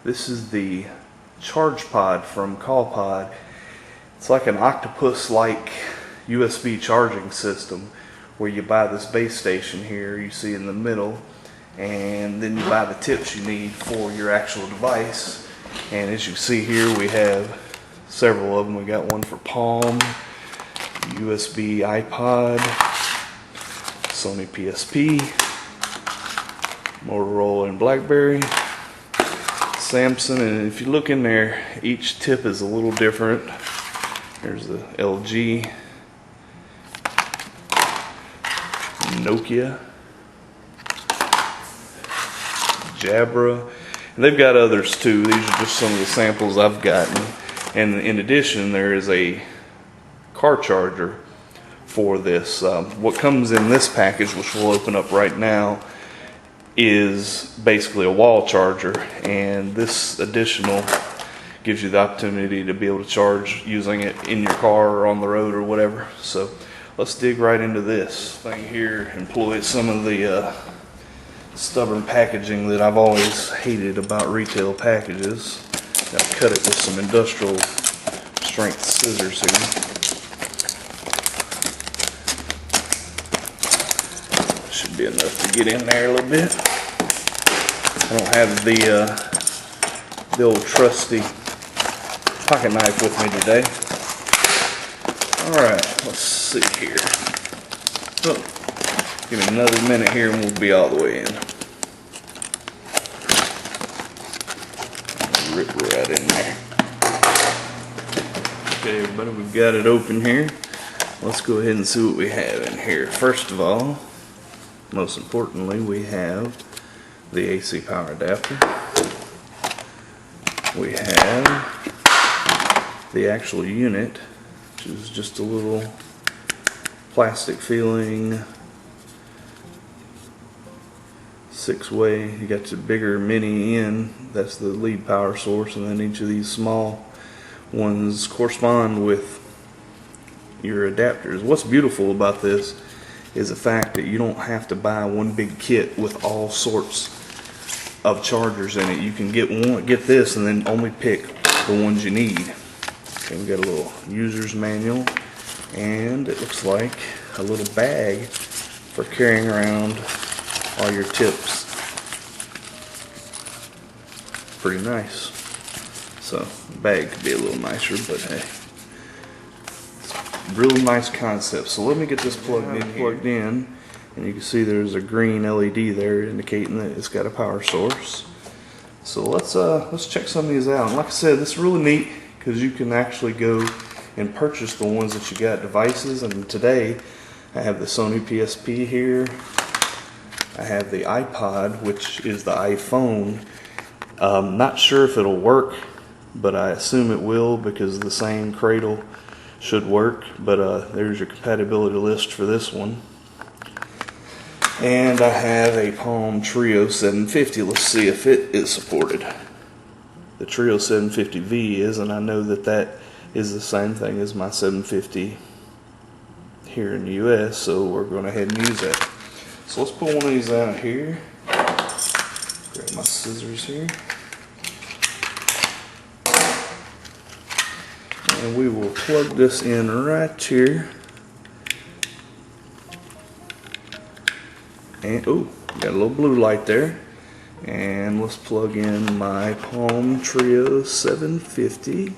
This is the Chargepod from Callpod. It's like an octopus-like USB charging system where you buy this base station here you see in the middle, and then you buy the tips you need for your actual device. And as you see here, we have several of them. We got one for Palm, USB Ipod, Sony PSP, Motorola and BlackBerry, Samsung, and if you look in there, each tip is a little different. There's the LG, Nokia, Jabra, and they've got others too. These are just some of the samples I've gotten. And in addition, there is a car charger for this. What comes in this package, which we'll open up right now, is basically a wall charger, and this additional gives you the opportunity to be able to charge using it in your car or on the road or whatever. So let's dig right into this thing here. Employs some of the stubborn packaging that I've always hated about retail packages. Gotta cut it with some industrial strength scissors here. Should be enough to get in there a little bit. I don't have the old trusty pocket knife with me today. Alright, let's see here. Oh, give me another minute here and we'll be all the way in. Rip right in there. Okay, everybody, we've got it open here. Let's go ahead and see what we have in here. First of all, most importantly, we have the AC power adapter. We have the actual unit, which is just a little plastic feeling 6-way. You got your bigger mini in, that's the lead power source, and then each of these small ones correspond with your adapters. What's beautiful about this is the fact that you don't have to buy one big kit with all sorts of chargers in it. You can get this and then only pick the ones you need. Okay, we got a little user's manual, and it looks like a little bag for carrying around all your tips. Pretty nice. So the bag could be a little nicer, but hey, really nice concept. So let me get this plugged in, and you can see there's a green LED there indicating that it's got a power source. So let's check some of these out. And like I said, this is really neat because you can actually go and purchase the ones that you got devices. And today I have the Sony PSP here. I have the Ipod, which is the iPhone. Not sure if it'll work, but I assume it will because the same cradle should work. But there's your compatibility list for this one. And I have a Palm Trio 750. Let's see if it is supported. The Trio 750V is, and I know that that is the same thing as my 750 here in the US, so we're going to go ahead and use that. So let's pull one of these out here. Grab my scissors here. And we will plug this in right here. And oh, got a little blue light there. And let's plug in my Palm Trio 750.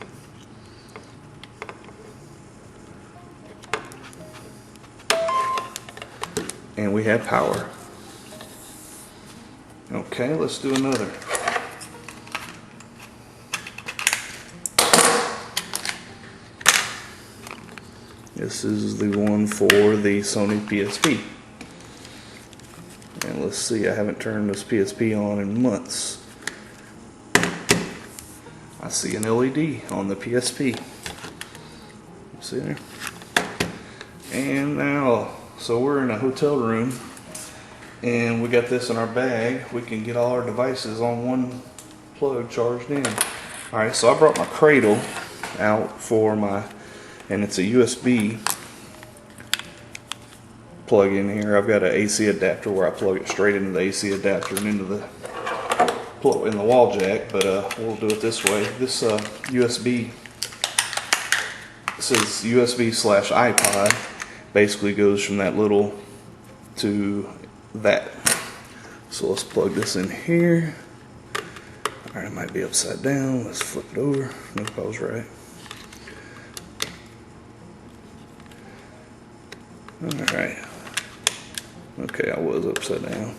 And we have power. Okay, let's do another. This is the one for the Sony PSP. And let's see, I haven't turned this PSP on in months. I see an LED on the PSP. See there? And now, so we're in a hotel room and we got this in our bag. We can get all our devices on one plug charged in. Alright, so I brought my cradle out for my, and it's a USB plug in here. I've got an AC adapter where I plug it straight into the AC adapter and into the in the wall jack, but we'll do it this way. This USB, it says USB/iPod, basically goes from that little to that. So let's plug this in here. All right, it might be upside down. Let's flip it over. Nope, I was right. All right. Okay, I was upside down.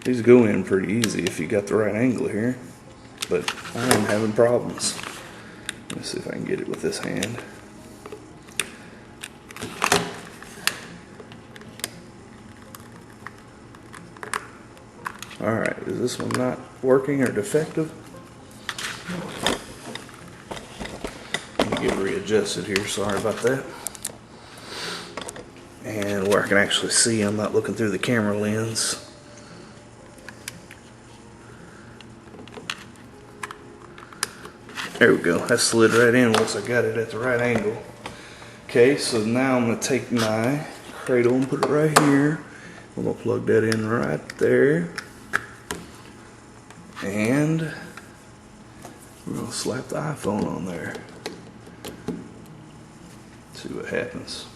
These go in pretty easy if you got the right angle here, but I am having problems. Let's see if I can get it with this hand. All right, is this one not working or defective? Let me get readjusted here, sorry about that. And where I can actually see, I'm not looking through the camera lens. There we go, that slid right in once I got it at the right angle. Okay, so now I'm going to take my cradle and put it right here. I'm going to plug that in right there. And we're going to slap the iPhone on there. See what happens.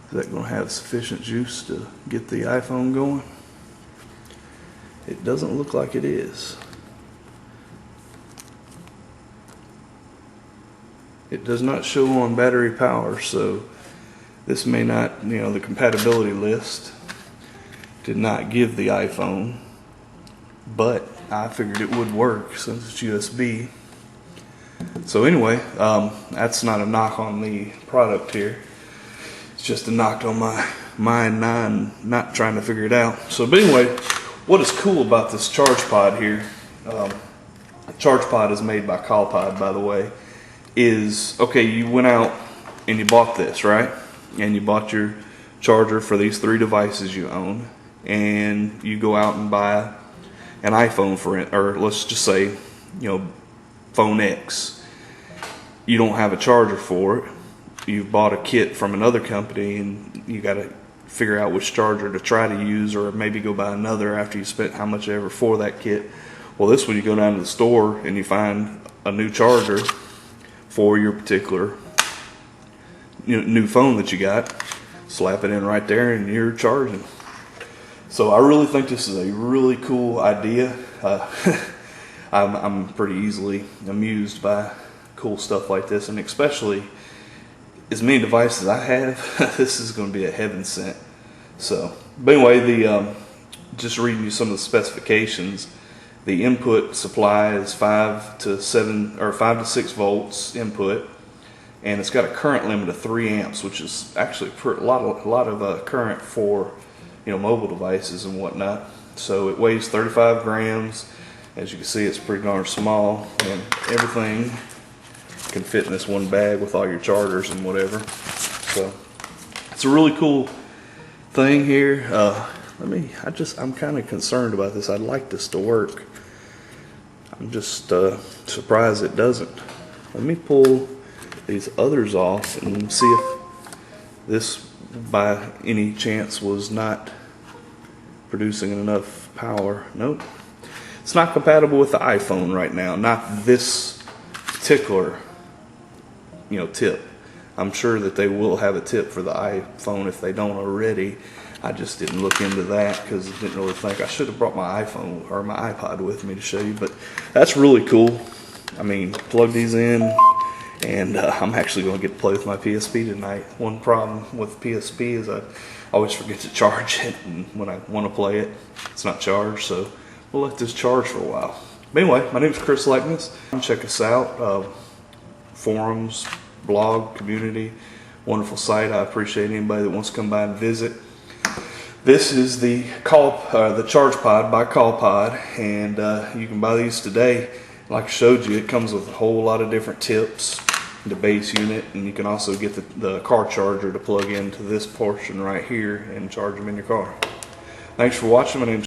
Is that going to have sufficient juice to get the iPhone going? It doesn't look like it is. It does not show on battery power, so this may not, the compatibility list did not give the iPhone, but I figured it would work since it's USB. So anyway, that's not a knock on the product here. It's just a knock on my mind, not trying to figure it out. So, but anyway, what is cool about this Chargepod here, Chargepod is made by Callpod, by the way, is, okay, you went out and you bought this, right? And you bought your charger for these 3 devices you own, and you go out and buy an iPhone for it, or let's just say, phone X. You don't have a charger for it. You've bought a kit from another company, and you got to figure out which charger to try to use, or maybe go buy another after you spent how much ever for that kit. Well, this one, you go down to the store and you find a new charger for your particular new phone that you got, slap it in right there and you're charging. So I really think this is a really cool idea. I'm pretty easily amused by cool stuff like this, and especially as many devices I have, this is going to be a heaven sent. So, but anyway, just reading you some of the specifications. The input supply is 5 to 6 volts input, and it's got a current limit of 3 amps, which is actually a lot of current for mobile devices and whatnot. So it weighs 35 grams. As you can see, it's pretty darn small, and everything can fit in this one bag with all your chargers and whatever. So it's a really cool thing here. I'm kind of concerned about this. I'd like this to work. I'm just surprised it doesn't. Let me pull these others off and see if this by any chance was not producing enough power. Nope. It's not compatible with the iPhone right now. Not this particular tip. I'm sure that they will have a tip for the iPhone if they don't already. I just didn't look into that because I didn't really think. I should have brought my iPhone or my iPod with me to show you, but that's really cool. I mean, plug these in, and I'm actually going to get to play with my PSP tonight. One problem with PSP is I always forget to charge it, and when I want to play it, it's not charged, so we'll let this charge for a while. But anyway, my name is Chris Likeness. Check us out. Forums, blog, community, wonderful site. I appreciate anybody that wants to come by and visit. This is the Chargepod by Callpod, and you can buy these today. Like I showed you, it comes with a whole lot of different tips, the base unit, and you can also get the car charger to plug into this portion right here and charge them in your car. Thanks for watching. My name's